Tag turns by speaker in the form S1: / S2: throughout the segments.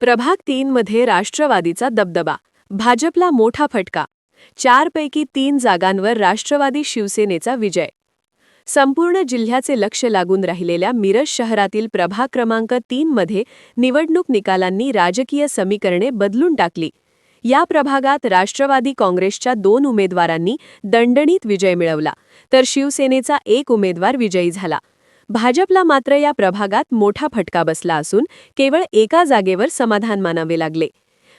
S1: प्रभाग 3 मध्ये राष्ट्रवादीचा दबदबा, भाजपला मोठा फटका. 4 पैकी 3 जागांवर राष्ट्रवादी शिवसेनेचा विजय. संपूर्ण जिल्ह्याचे लक्ष लागून राहिलेल्या मिरज शहरातील प्रभाग क्रमांक 3 मध्ये निवडणूक निकालांनी राजकीय समीकरणे बदलून टाकली. या प्रभागात राष्ट्रवादी काँग्रेसच्या 2 उमेदवारांनी दणदणीत विजय मिळवला, तर शिवसेनेचा 1 उमेदवार विजयी झाला. भाजपला मात्र या प्रभागात मोठा फटका बसला असून केवळ एका जागेवर समाधान मानावे लागले.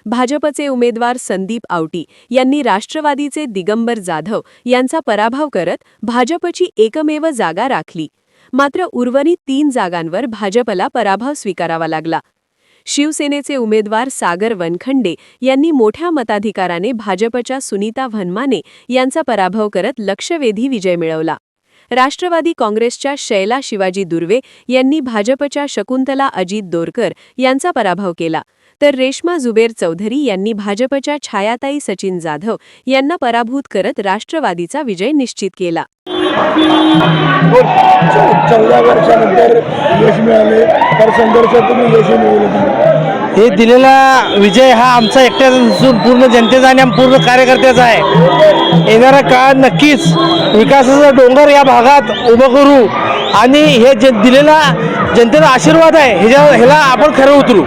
S1: भाजपचे उमेदवार संदीप आवटी यांनी राष्ट्रवादीचे दिगंबर जाधव यांचा पराभव करत भाजपची एकमेव जागा राखली. मात्र उर्वरित 3 जागांवर भाजपला पराभव स्वीकारावा लागला. शिवसेनेचे उमेदवार सागर वनखंडे यांनी मोठ्या मताधिकाराने भाजपच्या सुनीता वनमाने यांचा पराभव करत लक्षवेधी विजय मिळवला. राष्ट्रवादी काँग्रेसच्या शैला शिवाजी दुर्वे यांनी भाजपच्या शकुंतला अजित दोरकर यांचा पराभव केला, तर रेश्मा जुबेर चौधरी यांनी भाजपच्या छायाताई सचिन जाधव यांना पराभूत करत राष्ट्रवादीचा विजय निश्चित केला.
S2: 14 वर्षानंतर यश मिळाले, तर संघर्षातून यश मिळवले.
S3: हे दिलेला विजय हा आमचा एकट्याचा नसून पूर्ण जनतेचा आणि पूर्ण कार्यकर्त्याचा आहे. येणारा काळ नक्कीच विकासाचा डोंगर या भागात उभं करू आणि हे दिलेला जनतेचा आशीर्वाद आहे ह्याला आपण खरं उतरू.